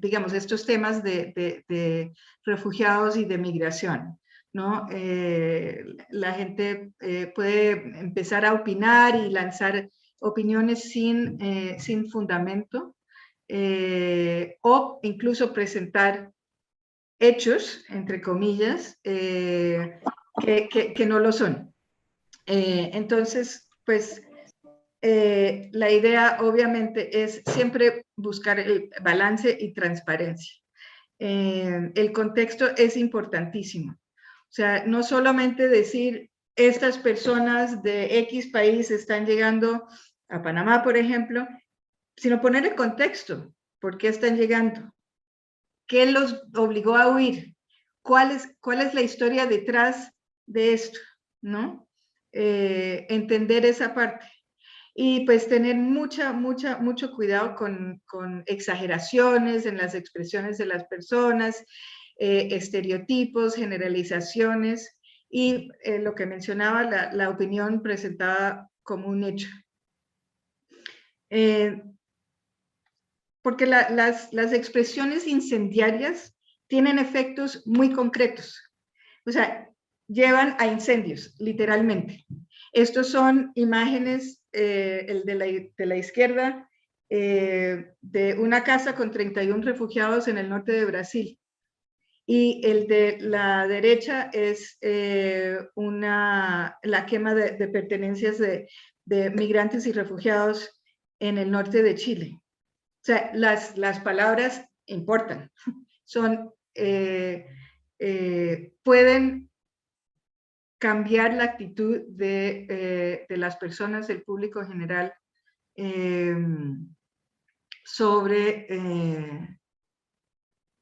digamos, estos temas de refugiados y de migración, ¿no? La gente puede empezar a opinar y lanzar opiniones sin fundamento, o incluso presentar hechos, entre comillas, que no lo son. Entonces, pues, la idea obviamente es siempre buscar el balance y transparencia. El contexto es importantísimo. O sea, no solamente decir estas personas de X país están llegando a Panamá, por ejemplo, sino poner el contexto. ¿Por qué están llegando? ¿Qué los obligó a huir? ¿Cuál es la historia detrás de esto? ¿No? Entender esa parte. Y pues tener mucho cuidado con exageraciones en las expresiones de las personas, estereotipos, generalizaciones y lo que mencionaba, la opinión presentada como un hecho. Porque las expresiones incendiarias tienen efectos muy concretos. O sea, llevan a incendios, literalmente. Estos son imágenes, el de la izquierda, de una casa con 31 refugiados en el norte de Brasil. Y el de la derecha es la quema de pertenencias de migrantes y refugiados en el norte de Chile. O sea, las palabras importan. Pueden cambiar la actitud de las personas, del público general, sobre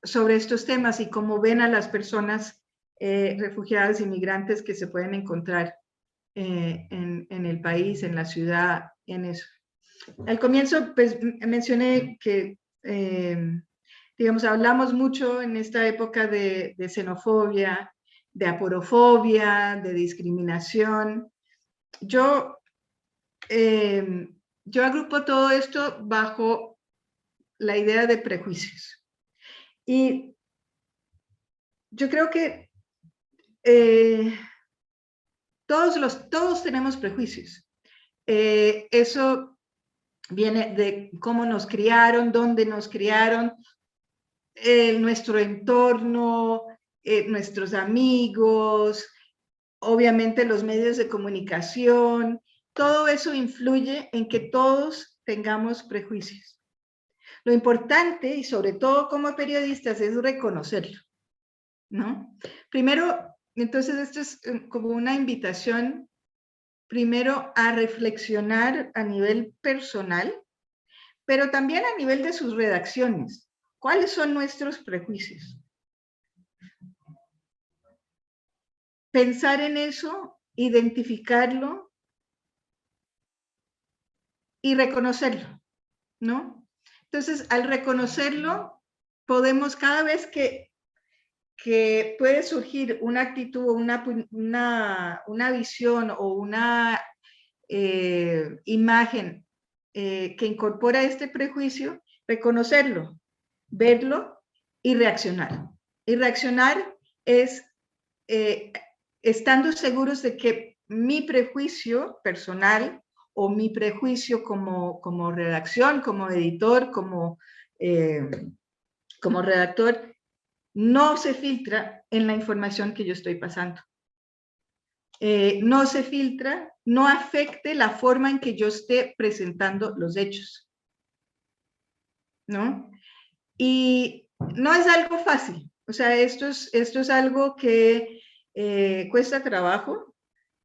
estos temas y cómo ven a las personas refugiadas y migrantes que se pueden encontrar en el país, en la ciudad, en eso. Al comienzo, pues, mencioné que, digamos, hablamos mucho en esta época de xenofobia, de aporofobia, de discriminación. Yo agrupo todo esto bajo la idea de prejuicios. Y yo creo que todos tenemos prejuicios. Eso viene de cómo nos criaron, dónde nos criaron, nuestro entorno, nuestros amigos, obviamente los medios de comunicación. Todo eso influye en que todos tengamos prejuicios. Lo importante, y sobre todo como periodistas, es reconocerlo, ¿no? Primero, entonces esto es como una invitación, primero a reflexionar a nivel personal, pero también a nivel de sus redacciones. ¿Cuáles son nuestros prejuicios? Pensar en eso, identificarlo y reconocerlo, ¿no? Entonces, al reconocerlo, podemos, cada vez que puede surgir una actitud o una visión o una imagen que incorpora este prejuicio, reconocerlo, verlo y reaccionar. Y reaccionar es estando seguros de que mi prejuicio personal o mi prejuicio como redacción, como editor, como redactor, no se filtra en la información que yo estoy pasando. No se filtra, no afecte la forma en que yo esté presentando los hechos, ¿no? Y no es algo fácil, o sea, esto es algo que cuesta trabajo,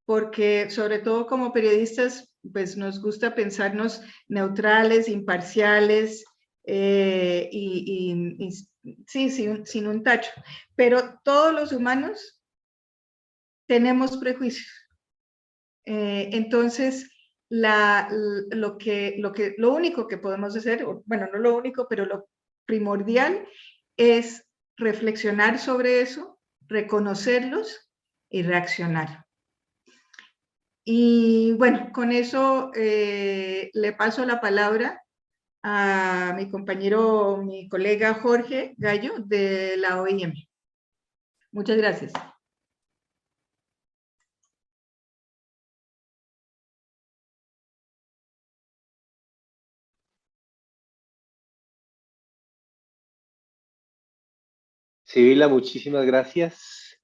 porque sobre todo como periodistas, pues nos gusta pensarnos neutrales, imparciales, sí, sin un tacho, pero todos los humanos tenemos prejuicios. Entonces, lo único que podemos hacer, bueno, no lo único, pero lo primordial es reflexionar sobre eso, reconocerlos y reaccionar. Y bueno, con eso le paso la palabra a mi compañero, mi colega Jorge Gallo de la OIM. Muchas gracias. Sibila, muchísimas gracias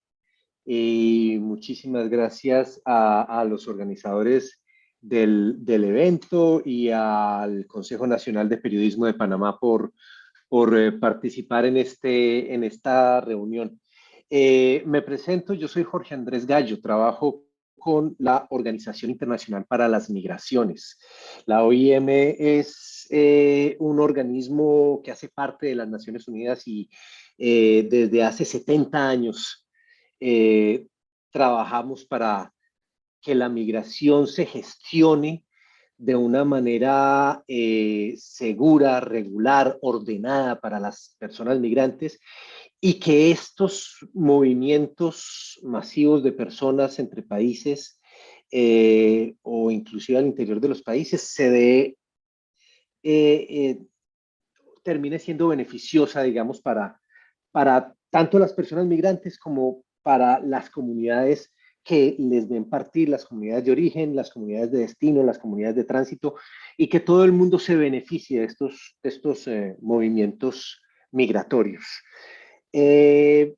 y muchísimas gracias a los organizadores del evento y al Consejo Nacional de Periodismo de Panamá por participar en esta reunión. Me presento, yo soy Jorge Andrés Gallo, trabajo con la Organización Internacional para las Migraciones. La OIM es un organismo que hace parte de las Naciones Unidas y desde hace 70 años eh, trabajamos para que la migración se gestione de una manera segura, regular, ordenada para las personas migrantes y que estos movimientos masivos de personas entre países o inclusive al interior de los países eh, eh, termine siendo beneficiosa, digamos, para tanto las personas migrantes como para las comunidades que les ven partir, las comunidades de origen, las comunidades de destino, las comunidades de tránsito, y que todo el mundo se beneficie de estos movimientos migratorios. Eh,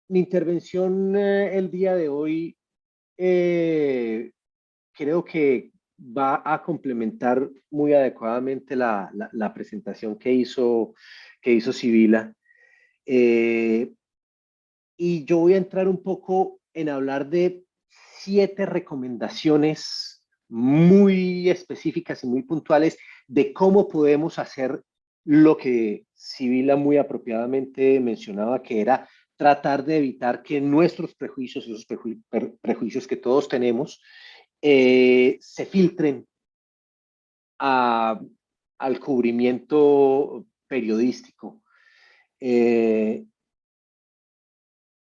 Mi intervención el día de hoy eh, creo que va a complementar muy adecuadamente la presentación que hizo Sibila. Eh, y yo voy a entrar un poco en hablar de 7 recomendaciones muy específicas y muy puntuales de cómo podemos hacer lo que Sibila muy apropiadamente mencionaba, que era tratar de evitar que nuestros prejuicios, esos prejuicios que todos tenemos, se filtren a, al cubrimiento periodístico.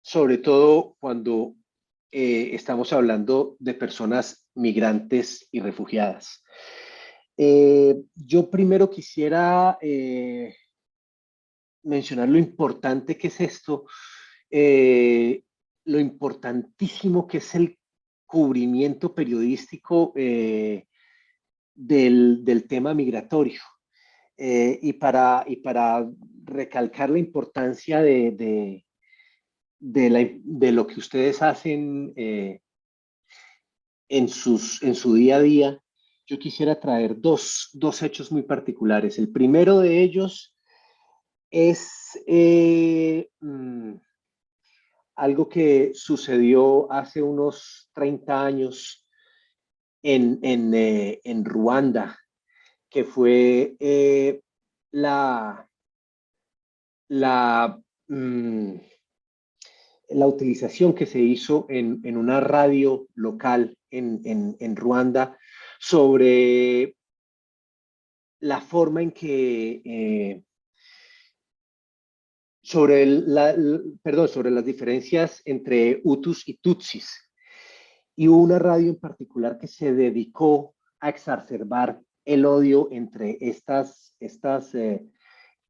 Sobre todo cuando estamos hablando de personas migrantes y refugiadas. Yo primero quisiera mencionar lo importante que es esto, eh, lo importantísimo que es el cubrimiento periodístico del tema migratorio. Y para recalcar la importancia de lo que ustedes hacen en su día a día, yo quisiera traer dos hechos muy particulares. El primero de ellos es algo que sucedió hace unos 30 años en Ruanda, que fue la, la, mmm, la utilización que se hizo en una radio local en Ruanda sobre la forma en que, sobre las diferencias entre Hutus y Tutsis. Y hubo una radio en particular que se dedicó a exacerbar el odio entre estas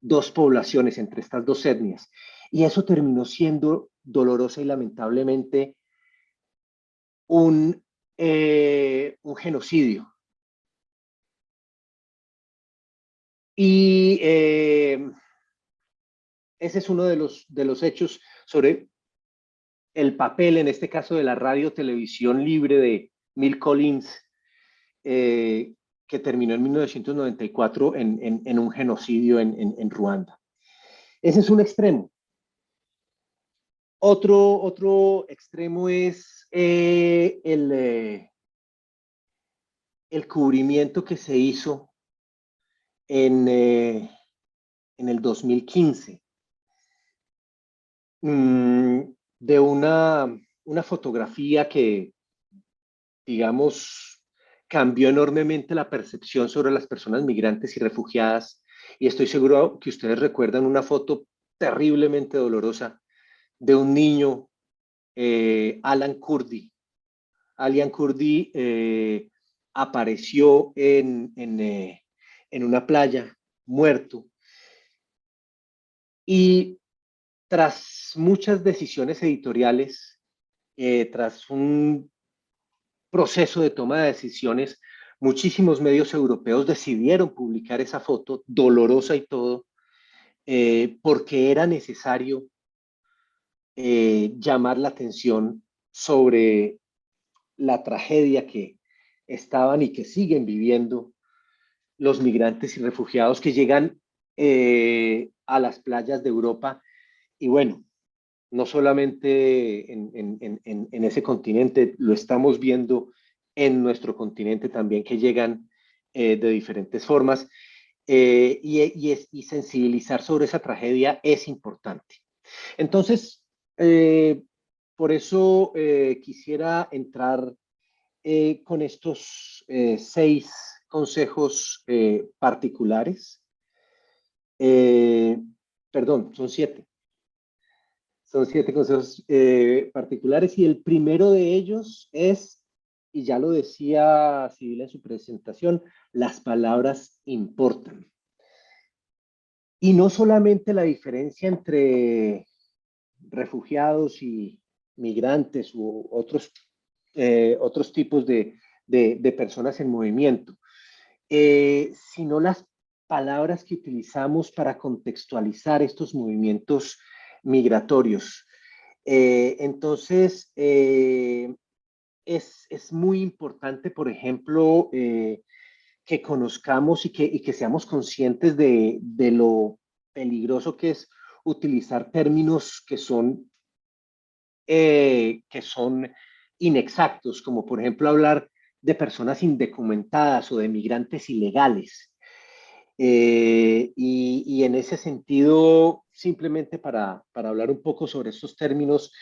dos poblaciones, entre estas dos etnias. Y eso terminó siendo dolorosa y lamentablemente un genocidio. Y ese es uno de los hechos sobre el papel, en este caso, de la radio televisión libre de Mill Collins, que terminó en 1994 en un genocidio en Ruanda. Ese es un extremo. Otro extremo es el cubrimiento que se hizo en el 2015 de una fotografía que, digamos, cambió enormemente la percepción sobre las personas migrantes y refugiadas. Y estoy seguro que ustedes recuerdan una foto terriblemente dolorosa de un niño, Alan Kurdi. Alan Kurdi apareció en una playa, muerto. Y tras muchas decisiones editoriales, tras un proceso de toma de decisiones, muchísimos medios europeos decidieron publicar esa foto, dolorosa y todo, porque era necesario llamar la atención sobre la tragedia que estaban y que siguen viviendo los migrantes y refugiados que llegan a las playas de Europa. Y bueno, no solamente en ese continente, lo estamos viendo en nuestro continente también, que llegan de diferentes formas. Y sensibilizar sobre esa tragedia es importante. Entonces, por eso quisiera entrar con estos 6 consejos particulares. Eh, Perdón, son 7. Son 7 consejos particulares y el primero de ellos es, y ya lo decía Sibila en su presentación, las palabras importan. Y no solamente la diferencia entre refugiados y migrantes u otros tipos de personas en movimiento, sino las palabras que utilizamos para contextualizar estos movimientos migratorios. Entonces, es muy importante, por ejemplo, que conozcamos y que seamos conscientes de lo peligroso que es utilizar términos que son inexactos, como por ejemplo hablar de personas indocumentadas o de migrantes ilegales. Y en ese sentido, simplemente para hablar un poco sobre estos términos,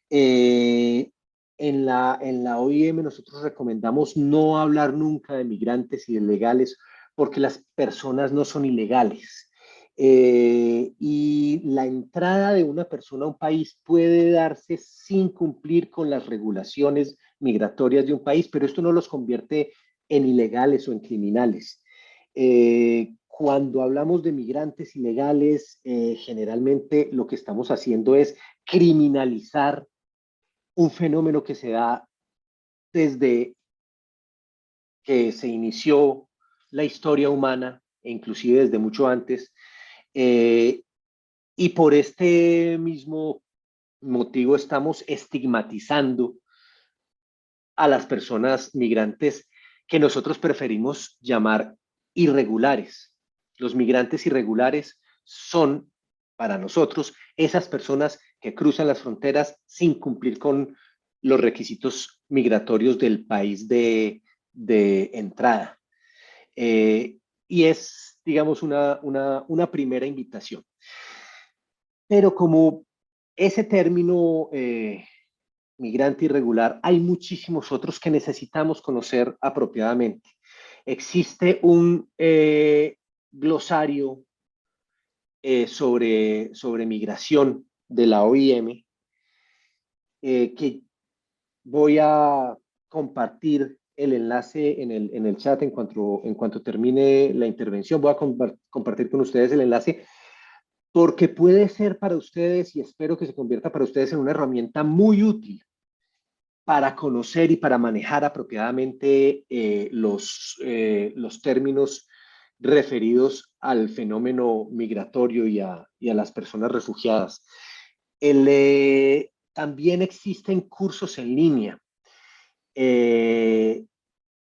en la OIM nosotros recomendamos no hablar nunca de migrantes y de ilegales porque las personas no son ilegales. Y la entrada de una persona a un país puede darse sin cumplir con las regulaciones migratorias de un país, pero esto no los convierte en ilegales o en criminales. Cuando hablamos de migrantes ilegales, generalmente lo que estamos haciendo es criminalizar un fenómeno que se da desde que se inició la historia humana, e inclusive desde mucho antes, eh, y por este mismo motivo estamos estigmatizando a las personas migrantes que nosotros preferimos llamar irregulares. Los migrantes irregulares son para nosotros esas personas que cruzan las fronteras sin cumplir con los requisitos migratorios del país de entrada. Y es, digamos, una primera invitación. Pero como ese término migrante irregular, hay muchísimos otros que necesitamos conocer apropiadamente. Existe un glosario sobre migración de la OIM que voy a compartir el enlace en el chat en cuanto termine la intervención. Voy a compartir con ustedes el enlace porque puede ser para ustedes y espero que se convierta para ustedes en una herramienta muy útil para conocer y para manejar apropiadamente los términos referidos al fenómeno migratorio y a las personas refugiadas. También existen cursos en línea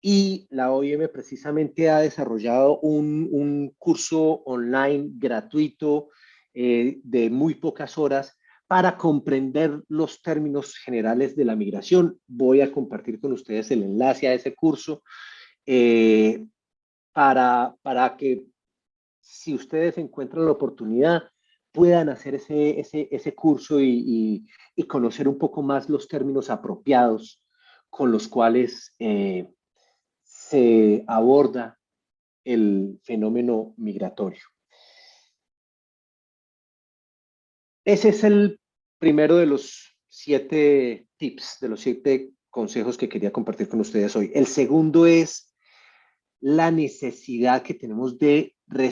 y la OIM precisamente ha desarrollado un curso online gratuito de muy pocas horas para comprender los términos generales de la migración. Voy a compartir con ustedes el enlace a ese curso eh, para que si ustedes encuentran la oportunidad puedan hacer ese curso y conocer un poco más los términos apropiados con los cuales se aborda el fenómeno migratorio. Ese es el primero de los 7 tips, de los 7 consejos que quería compartir con ustedes hoy. El segundo es la necesidad que tenemos de